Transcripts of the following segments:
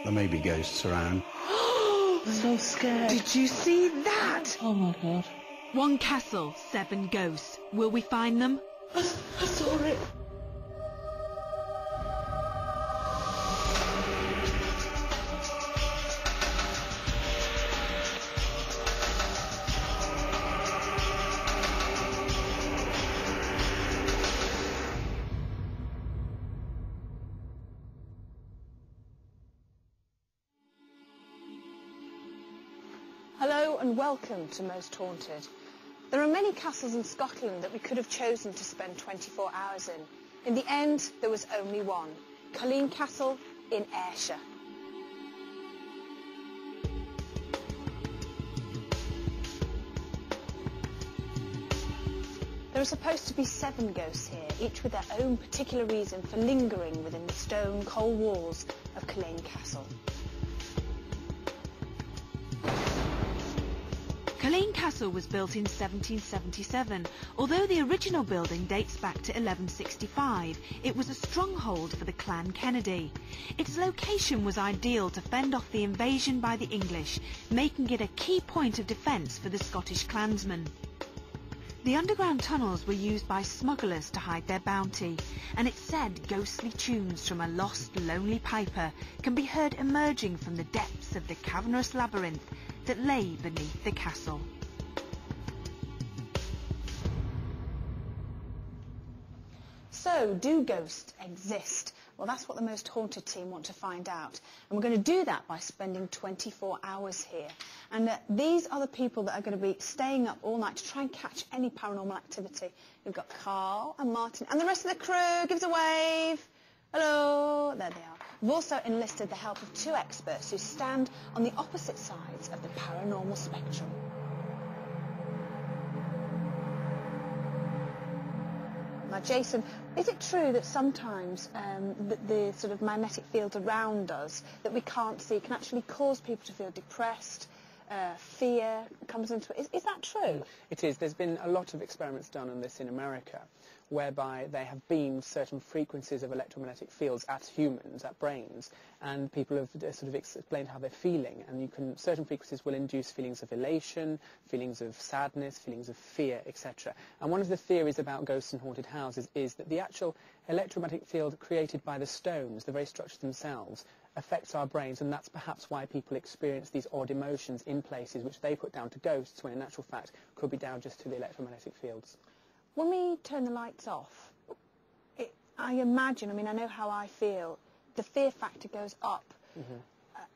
there may be ghosts around. So scared. Did you see that? Oh my God. One castle, 7 ghosts. Will we find them? I saw it. Hello and welcome to Most Haunted. There are many castles in Scotland that we could have chosen to spend 24 hours in. In the end, there was only one, Culzean Castle in Ayrshire. There are supposed to be 7 ghosts here, each with their own particular reason for lingering within the stone cold walls of Culzean Castle. Culzean Castle was built in 1777. Although the original building dates back to 1165, it was a stronghold for the Clan Kennedy. Its location was ideal to fend off the invasion by the English, making it a key point of defence for the Scottish clansmen. The underground tunnels were used by smugglers to hide their bounty, and it's said ghostly tunes from a lost, lonely piper can be heard emerging from the depths of the cavernous labyrinth that lay beneath the castle. So, do ghosts exist? Well, that's what the Most Haunted team want to find out. And we're going to do that by spending 24 hours here. And these are the people that are going to be staying up all night to try and catch any paranormal activity. We've got Carl and Martin and the rest of the crew. Give us a wave. Hello. There they are. We've also enlisted the help of 2 experts who stand on the opposite sides of the paranormal spectrum. Now, Jason, is it true that sometimes the sort of magnetic field around us that we can't see can actually cause people to feel depressed, fear comes into it? Is that true? It is. There's been a lot of experiments done on this in America, whereby they have beamed certain frequencies of electromagnetic fields at humans, at brains, and people have sort of explained how they're feeling. And certain frequencies will induce feelings of elation, feelings of sadness, feelings of fear, etc. And one of the theories about ghosts and haunted houses is that the actual electromagnetic field created by the stones, the very structures themselves, affects our brains, and that's perhaps why people experience these odd emotions in places which they put down to ghosts, when in actual fact could be down just to the electromagnetic fields. When we turn the lights off, I imagine, I know how I feel, the fear factor goes up. Mm-hmm.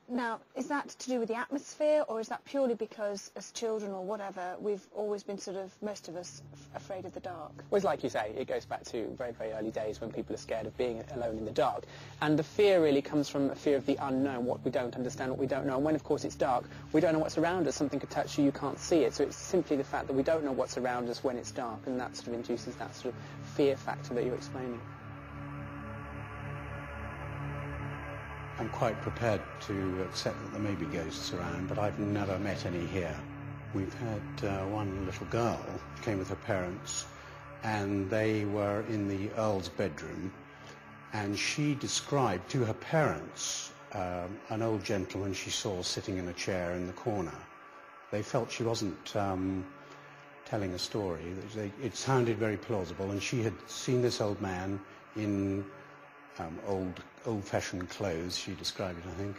Now, is that to do with the atmosphere, or is that purely because as children or whatever, we've always been most of us, afraid of the dark? Well, it's like you say, it goes back to very, very early days when people are scared of being alone in the dark. And the fear really comes from a fear of the unknown, what we don't understand, what we don't know. And when, of course, it's dark, we don't know what's around us. Something could touch you, you can't see it. So it's simply the fact that we don't know what's around us when it's dark, and that sort of induces that sort of fear factor that you're explaining. I'm quite prepared to accept that there may be ghosts around, but I've never met any here. We've had one little girl who came with her parents, and they were in the Earl's bedroom, and she described to her parents an old gentleman she saw sitting in a chair in the corner. They felt she wasn't telling a story. It sounded very plausible, and she had seen this old man in old-fashioned clothes, she described it, I think,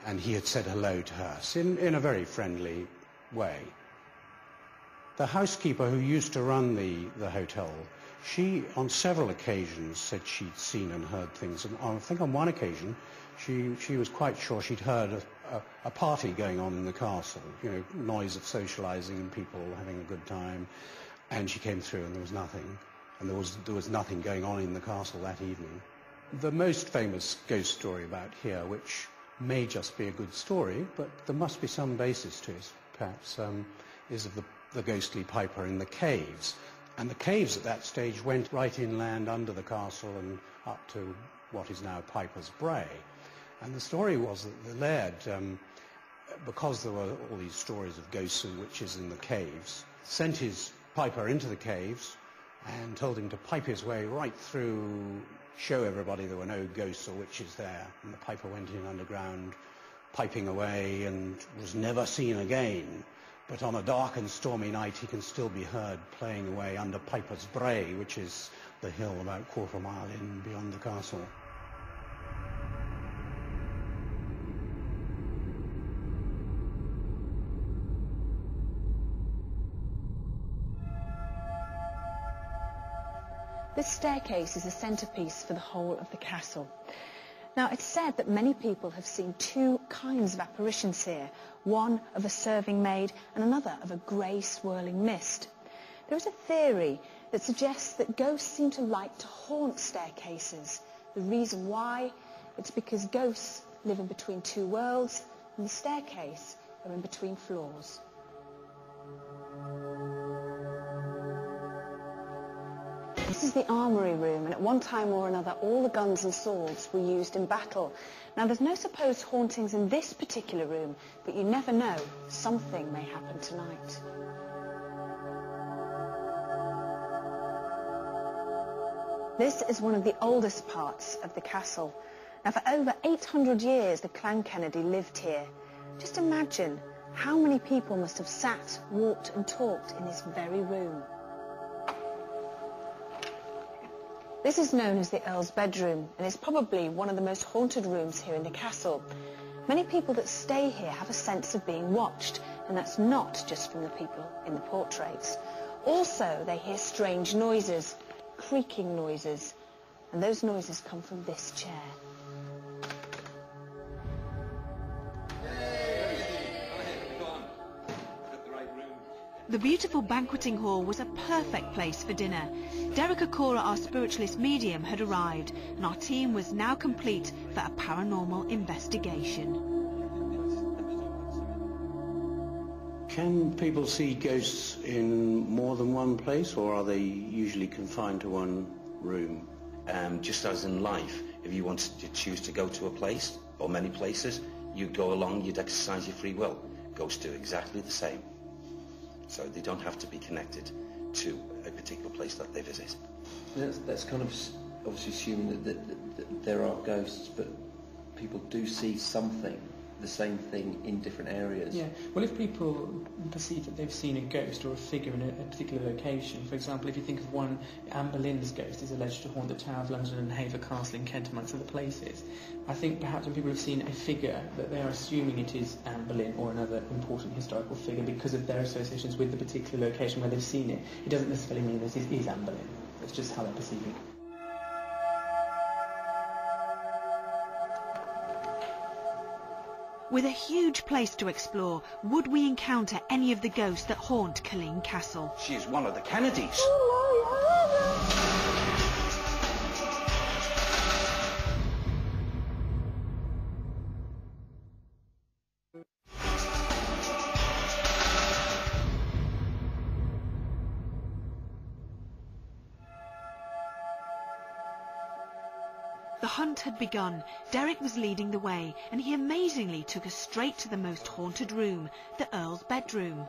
and he had said hello to her in a very friendly way. The housekeeper who used to run the hotel, she on several occasions said she'd seen and heard things, and I think on one occasion she was quite sure she'd heard a party going on in the castle, noise of socializing and people having a good time, and she came through and there was nothing. And there was nothing going on in the castle that evening. The most famous ghost story about here, which may just be a good story, but there must be some basis to it, perhaps, is of the ghostly piper in the caves. And the caves at that stage went right inland under the castle and up to what is now Piper's Bray. And the story was that the laird, because there were all these stories of ghosts and witches in the caves, sent his piper into the caves and told him to pipe his way right through show everybody there were no ghosts or witches there. And the piper went in underground, piping away, and was never seen again. But on a dark and stormy night, he can still be heard playing away under Piper's Brae, which is the hill about a quarter mile in beyond the castle. This staircase is the centrepiece for the whole of the castle. Now, it's said that many people have seen two kinds of apparitions here, one of a serving maid and another of a grey swirling mist. There is a theory that suggests that ghosts seem to like to haunt staircases. The reason why? It's because ghosts live in between two worlds and the staircase are in between floors. This is the armoury room, and at one time or another all the guns and swords were used in battle. Now, there's no supposed hauntings in this particular room, but you never know, something may happen tonight. This is one of the oldest parts of the castle. Now, for over 800 years the Clan Kennedy lived here. Just imagine how many people must have sat, walked and talked in this very room. This is known as the Earl's bedroom, and is probably one of the most haunted rooms here in the castle. Many people that stay here have a sense of being watched, and that's not just from the people in the portraits. Also, they hear strange noises, creaking noises, and those noises come from this chair. The beautiful banqueting hall was a perfect place for dinner. Derek Okora, our spiritualist medium, had arrived, and our team was now complete for a paranormal investigation. Can people see ghosts in more than one place, or are they usually confined to one room? Just as in life, if you wanted to choose to go to a place, or many places, you'd go along, you'd exercise your free will. Ghosts do exactly the same. So they don't have to be connected to a particular place that they visit. That's kind of obviously assuming that there are ghosts, but people do see something, the same thing in different areas. Yeah, well, if people perceive that they've seen a ghost or a figure in a particular location, for example, if you think of one, Anne Boleyn's ghost is alleged to haunt the Tower of London and Hever Castle in Kent, amongst other places. I think perhaps when people have seen a figure, that they are assuming it is Anne Boleyn or another important historical figure because of their associations with the particular location where they've seen it. It doesn't necessarily mean this is Anne Boleyn. It's just how they're perceiving it. With a huge place to explore, would we encounter any of the ghosts that haunt Culzean Castle? She is one of the Kennedys. The hunt had begun. Derek was leading the way, and he amazingly took us straight to the most haunted room, the Earl's bedroom.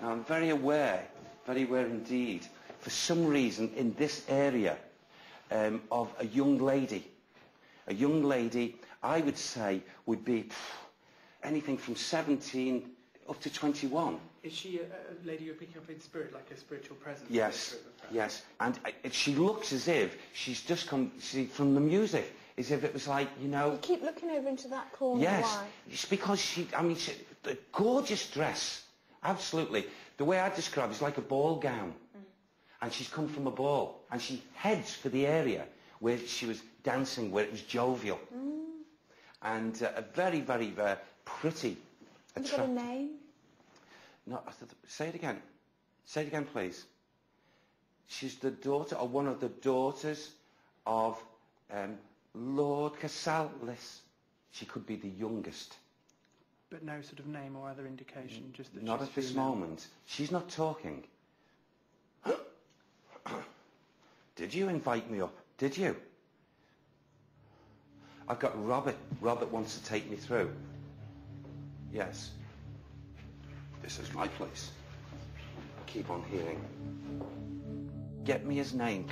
Now, I'm very aware indeed, for some reason in this area, of a young lady. A young lady, I would say, would be anything from 17 up to 21. Is she a lady you're picking up in spirit, like a spiritual presence? Yes, yes. And she looks as if she's just come from the music, as if it was like, you know... You keep looking over into that corner. Yes, Why? it's because she, a gorgeous dress, absolutely. The way I describe it is like a ball gown. And she's come from a ball, and she heads for the area where she was dancing, where it was jovial. And a very, very pretty... Have you got a name? No, say it again. Say it again, please. She's the daughter, or one of the daughters of Lord Casalis. She could be the youngest. But no sort of name or other indication, just that Not she's at this female. moment. She's not talking. Did you invite me up? Did you? I've got Robert. Robert wants to take me through. Yes. This is my place. Keep on hearing. Get me his name, please.